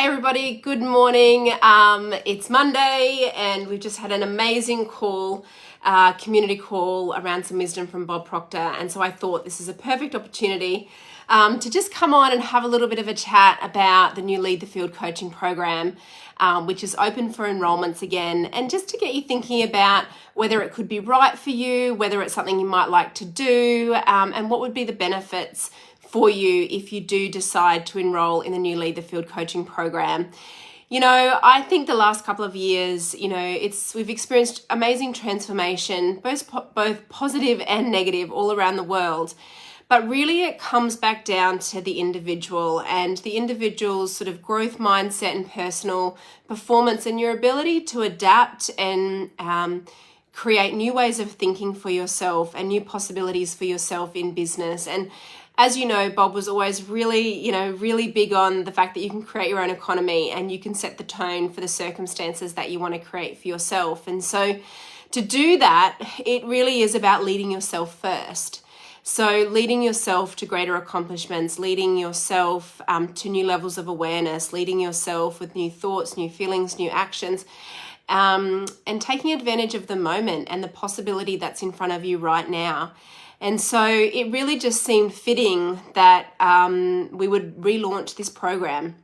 Hey everybody, good morning. It's Monday and we've just had an amazing call, community call around some wisdom from Bob Proctor. And so I thought this is a perfect opportunity to just come on and have a little bit of a chat about the new Lead the Field coaching program, which is open for enrollments again, and just to get you thinking about whether it could be right for you, whether it's something you might like to do, and what would be the benefits for you if you do decide to enroll in the new Lead the Field coaching program. You know, I think the last couple of years, we've experienced amazing transformation, both positive and negative, all around the world. But really it comes back down to the individual and the individual's sort of growth mindset and personal performance and your ability to adapt and create new ways of thinking for yourself and new possibilities for yourself in business. And as you know, Bob was always really big on the fact that you can create your own economy and you can set the tone for the circumstances that you want to create for yourself. And so to do that, it really is about leading yourself first. So leading yourself to greater accomplishments, leading yourself to new levels of awareness, leading yourself with new thoughts, new feelings, new actions, and taking advantage of the moment and the possibility that's in front of you right now. And so it really just seemed fitting that we would relaunch this program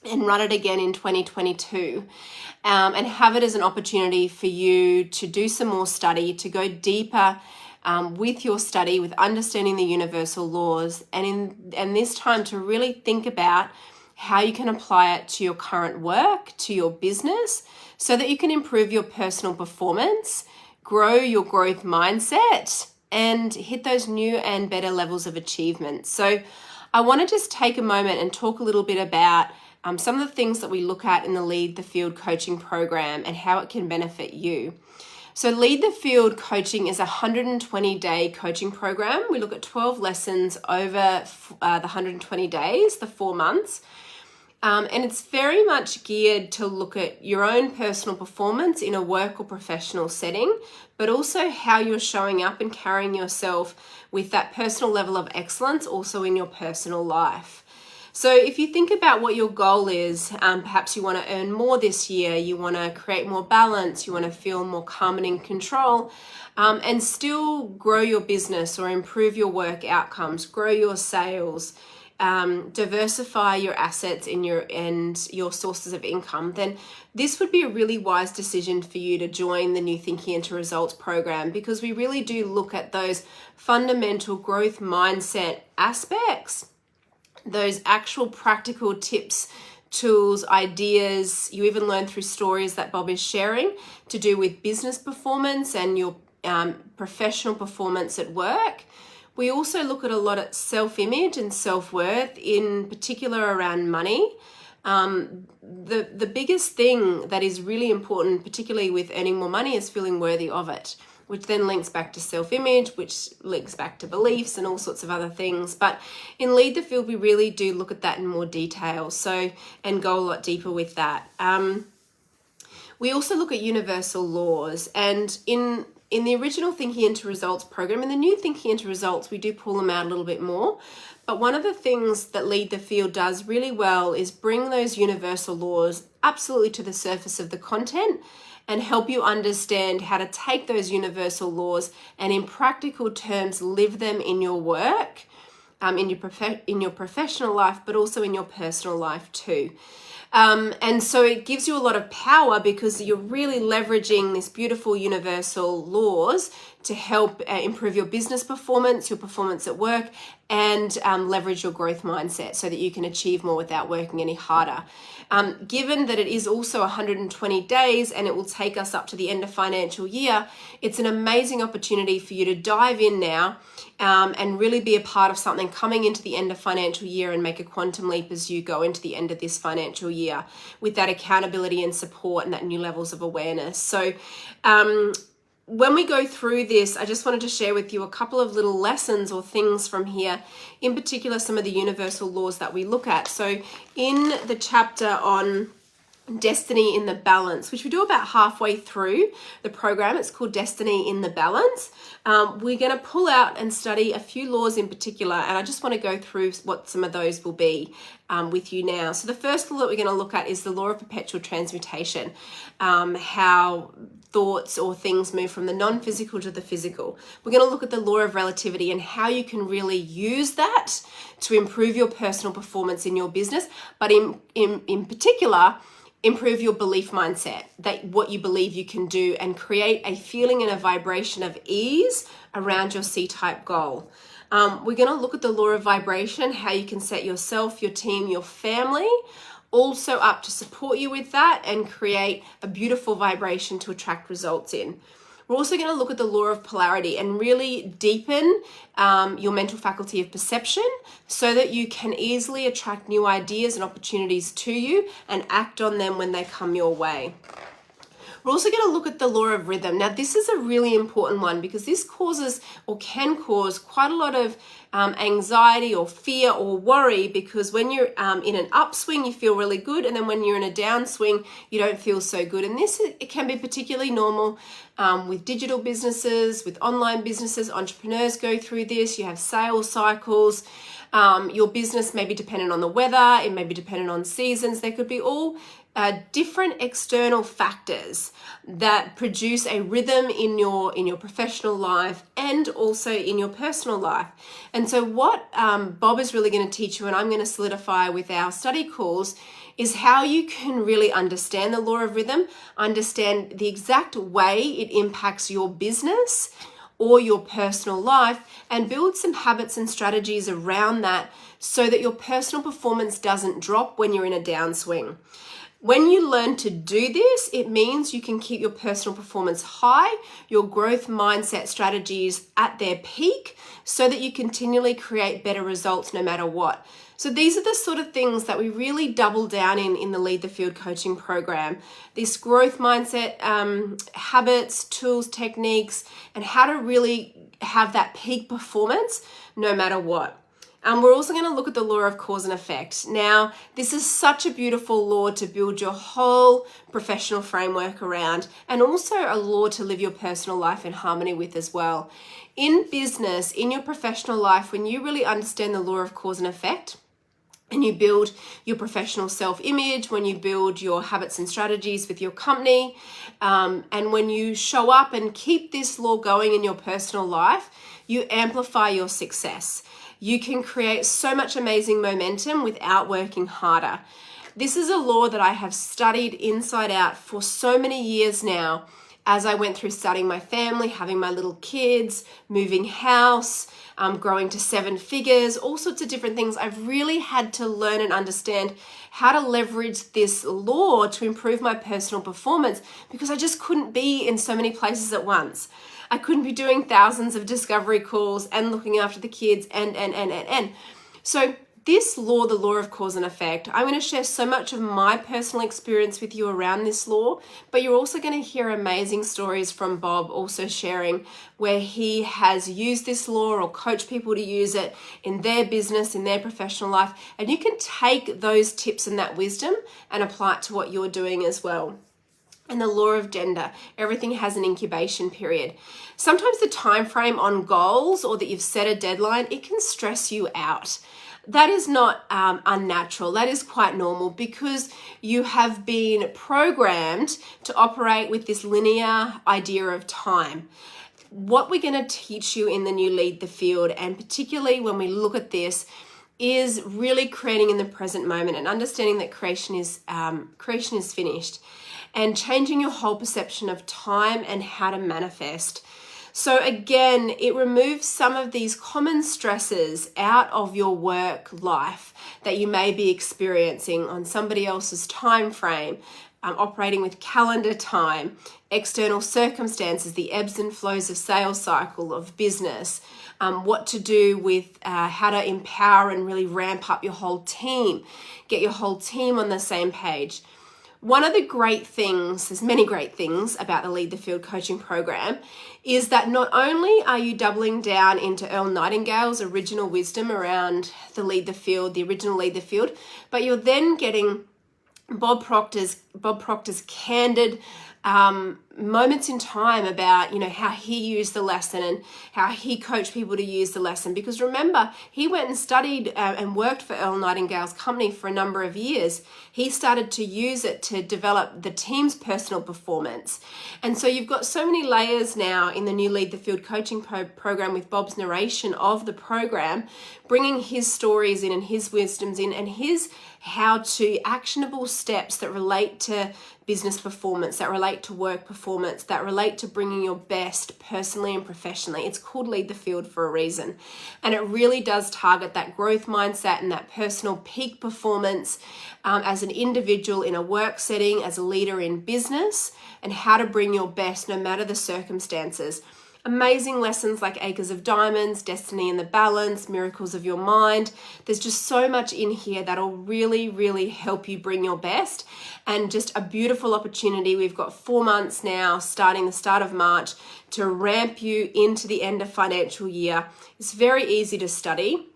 and run it again in 2022 and have it as an opportunity for you to do some more study, to go deeper with your study, with understanding the universal laws, and this time to really think about how you can apply it to your current work, to your business, so that you can improve your personal performance, grow your growth mindset, and hit those new and better levels of achievement. So I want to just take a moment and talk a little bit about some of the things that we look at in the Lead the Field coaching program and how it can benefit you. So Lead the Field coaching is a 120-day coaching program. We look at 12 lessons over the 120 days, the 4 months. And it's very much geared to look at your own personal performance in a work or professional setting, but also how you're showing up and carrying yourself with that personal level of excellence also in your personal life. So if you think about what your goal is, perhaps you want to earn more this year, you want to create more balance, you want to feel more calm and in control, and still grow your business or improve your work outcomes, grow your sales, diversify your assets and your sources of income, then this would be a really wise decision for you to join the New Thinking into Results program, because we really do look at those fundamental growth mindset aspects, those actual practical tips, tools, ideas. You even learn through stories that Bob is sharing to do with business performance and your professional performance at work. We also look at a lot at self-image and self-worth, in particular around money. The biggest thing that is really important, particularly with earning more money, is feeling worthy of it, which then links back to self-image, which links back to beliefs and all sorts of other things. But in Lead the Field, we really do look at that in more detail, and go a lot deeper with that. We also look at universal laws, and in the original Thinking into Results program, in the new Thinking into Results, we do pull them out a little bit more. But one of the things that Lead the Field does really well is bring those universal laws absolutely to the surface of the content and help you understand how to take those universal laws and in practical terms live them in your work, in your professional life, but also in your personal life too. And so it gives you a lot of power because you're really leveraging this beautiful universal laws to help improve your business performance, your performance at work, and leverage your growth mindset so that you can achieve more without working any harder. Given that it is also 120 days and it will take us up to the end of financial year, it's an amazing opportunity for you to dive in now and really be a part of something coming into the end of financial year and make a quantum leap as you go into the end of this financial year with that accountability and support and that new levels of awareness. So when we go through this, I just wanted to share with you a couple of little lessons or things from here, in particular some of the universal laws that we look at. So in the chapter on Destiny in the Balance, which we do about halfway through the program. It's called Destiny in the Balance. We're going to pull out and study a few laws in particular, and I just want to go through what some of those will be with you now. So the first law that we're going to look at is the law of perpetual transmutation, how thoughts or things move from the non-physical to the physical. We're going to look at the law of relativity and how you can really use that to improve your personal performance in your business, but in particular, improve your belief mindset, that what you believe you can do, and create a feeling and a vibration of ease around your C-type goal. We're going to look at the law of vibration, how you can set yourself, your team, your family also up to support you with that and create a beautiful vibration to attract results in. We're also going to look at the law of polarity and really deepen your mental faculty of perception so that you can easily attract new ideas and opportunities to you and act on them when they come your way. We're also going to look at the law of rhythm. Now, this is a really important one because this causes or can cause quite a lot of anxiety or fear or worry, because when you're in an upswing, you feel really good. And then when you're in a downswing, you don't feel so good. And this, it can be particularly normal with digital businesses, with online businesses. Entrepreneurs go through this. You have sales cycles. Your business may be dependent on the weather. It may be dependent on seasons. There could be all different external factors that produce a rhythm in your professional life and also in your personal life. And so what Bob is really going to teach you, and I'm going to solidify with our study calls, is how you can really understand the law of rhythm, understand the exact way it impacts your business or your personal life, and build some habits and strategies around that so that your personal performance doesn't drop when you're in a downswing. When you learn to do this, it means you can keep your personal performance high, your growth mindset strategies at their peak, so that you continually create better results no matter what. So these are the sort of things that we really double down in the Lead the Field coaching program. This growth mindset, habits, tools, techniques, and how to really have that peak performance no matter what. We're also going to look at the law of cause and effect. Now, this is such a beautiful law to build your whole professional framework around, and also a law to live your personal life in harmony with as well. In business, in your professional life, when you really understand the law of cause and effect, and you build your professional self-image, when you build your habits and strategies with your company, and when you show up and keep this law going in your personal life, you amplify your success. You can create so much amazing momentum without working harder. This is a law that I have studied inside out for so many years now, as I went through studying my family, having my little kids, moving house, growing to 7 figures, all sorts of different things. I've really had to learn and understand how to leverage this law to improve my personal performance, because I just couldn't be in so many places at once. I couldn't be doing thousands of discovery calls and looking after the kids and. So this law, the law of cause and effect, I'm going to share so much of my personal experience with you around this law, but you're also going to hear amazing stories from Bob also sharing where he has used this law or coached people to use it in their business, in their professional life. And you can take those tips and that wisdom and apply it to what you're doing as well. And the law of gender, everything has an incubation period. Sometimes the time frame on goals or that you've set a deadline, it can stress you out. That is not unnatural. That is quite normal, because you have been programmed to operate with this linear idea of time. What we're going to teach you in the new Lead the Field, and particularly when we look at this, is really creating in the present moment and understanding that creation is finished, and changing your whole perception of time and how to manifest. So again, it removes some of these common stresses out of your work life that you may be experiencing on somebody else's time frame, operating with calendar time, external circumstances, the ebbs and flows of sales cycle of business, what to do with how to empower and really ramp up your whole team, get your whole team on the same page. One of the great things, there's many great things about the Lead the Field coaching program, is that not only are you doubling down into Earl Nightingale's original wisdom around the Lead the Field, the original Lead the Field, but you're then getting Bob Proctor's candid moments in time about, you know, how he used the lesson and how he coached people to use the lesson. Because remember, he went and studied and worked for Earl Nightingale's company for a number of years. He started to use it to develop the team's personal performance. And so you've got so many layers now in the new Lead the Field coaching program with Bob's narration of the program, bringing his stories in and his wisdoms in and his how-to actionable steps that relate to business performance, that relate to work performance, that relate to bringing your best personally and professionally. It's called Lead the Field for a reason. And it really does target that growth mindset and that personal peak performance as an individual in a work setting, as a leader in business, and how to bring your best no matter the circumstances. Amazing lessons like Acres of Diamonds, Destiny in the Balance, Miracles of Your Mind. There's just so much in here that'll really, really help you bring your best, and just a beautiful opportunity. We've got 4 months now, starting the start of March, to ramp you into the end of financial year. It's very easy to study.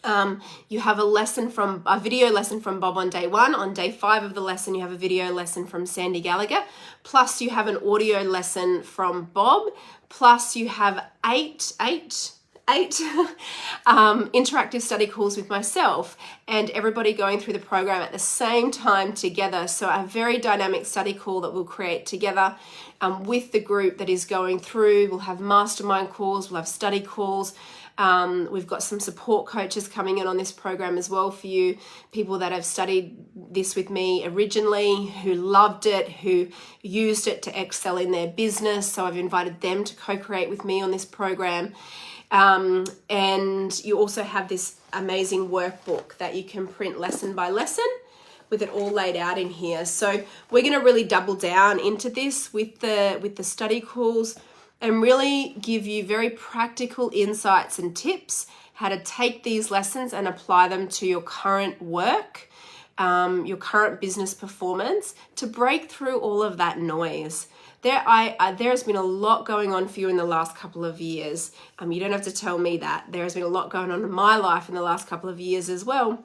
You have a video lesson from Bob on day 1. On day 5 of the lesson, you have a video lesson from Sandy Gallagher. Plus you have an audio lesson from Bob. Plus you have eight interactive study calls with myself and everybody going through the program at the same time together. So a very dynamic study call that we'll create together with the group that is going through. We'll have mastermind calls, we'll have study calls. We've got some support coaches coming in on this program as well for you, people that have studied this with me originally, who loved it, who used it to excel in their business. So I've invited them to co-create with me on this program. And you also have this amazing workbook that you can print lesson by lesson with it all laid out in here. So we're going to really double down into this with the study calls, and really give you very practical insights and tips how to take these lessons and apply them to your current work, your current business performance, to break through all of that noise. There has been a lot going on for you in the last couple of years. You don't have to tell me that. There has been a lot going on in my life in the last couple of years as well.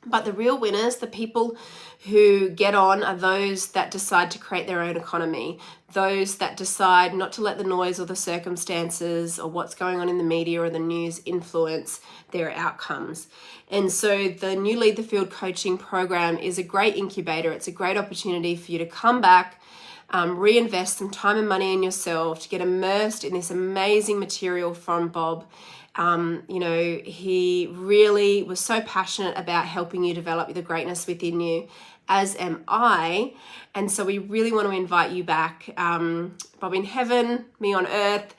But the real winners, the people who get on, are those that decide to create their own economy, those that decide not to let the noise or the circumstances or what's going on in the media or the news influence their outcomes. And so the new Lead the Field coaching program is a great incubator. It's a great opportunity for you to come back, reinvest some time and money in yourself, to get immersed in this amazing material from Bob. He really was so passionate about helping you develop the greatness within you, as am I. And so we really want to invite you back, Bob in heaven, me on earth,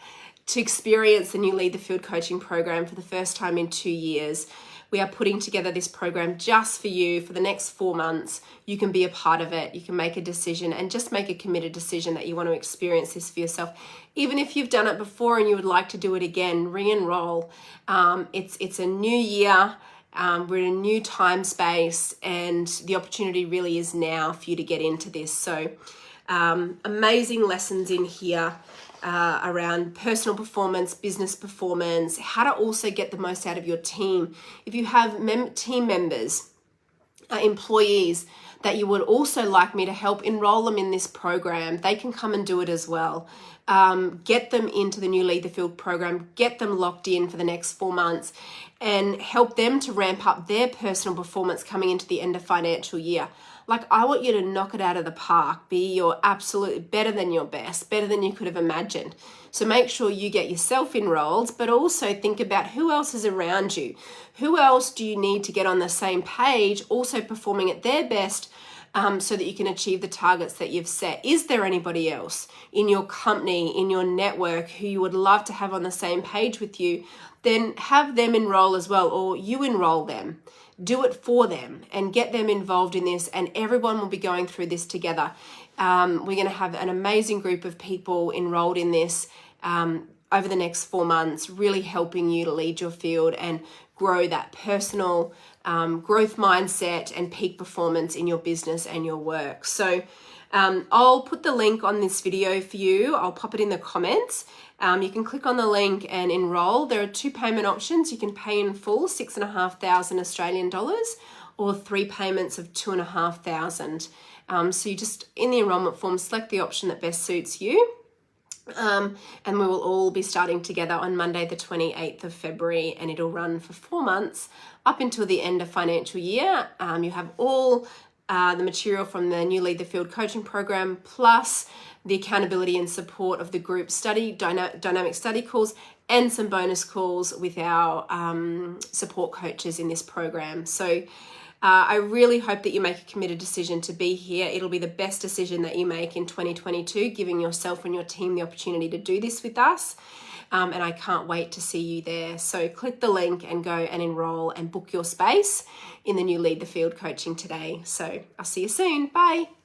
to experience the new Lead the Field coaching program for the first time in 2 years. We are putting together this program just for you for the next 4 months. You can be a part of it. You can make a decision and just make a committed decision that you want to experience this for yourself. Even if you've done it before and you would like to do it again, re-enroll. It's a new year. We're in a new time space, and the opportunity really is now for you to get into this. So amazing lessons in here. Around personal performance, business performance, how to also get the most out of your team. If you have team members, employees that you would also like me to help, enroll them in this program. They can come and do it as well. Get them into the new Lead the Field program, get them locked in for the next 4 months, and help them to ramp up their personal performance coming into the end of financial year. Like, I want you to knock it out of the park, be your absolute better than your best, better than you could have imagined. So make sure you get yourself enrolled, but also think about who else is around you. Who else do you need to get on the same page, also performing at their best, so that you can achieve the targets that you've set? Is there anybody else in your company, in your network, who you would love to have on the same page with you? Then have them enroll as well, or you enroll them. Do it for them and get them involved in this, and everyone will be going through this together. We're going to have an amazing group of people enrolled in this over the next 4 months, really helping you to lead your field and grow that personal growth mindset and peak performance in your business and your work. So I'll put the link on this video for you. I'll pop it in the comments. You can click on the link and enroll. There are 2 payment options. You can pay in full, $6,500 Australian dollars, or 3 payments of $2,500. So you just, in the enrollment form, select the option that best suits you. And we will all be starting together on Monday the 28th of February, and it'll run for 4 months up until the end of financial year. You have all the material from the new Lead the Field coaching program, plus the accountability and support of the group study, dynamic study calls, and some bonus calls with our support coaches in this program. So I really hope that you make a committed decision to be here. It'll be the best decision that you make in 2022, giving yourself and your team the opportunity to do this with us. And I can't wait to see you there. So click the link and go and enroll and book your space in the new Lead the Field coaching today. So I'll see you soon. Bye.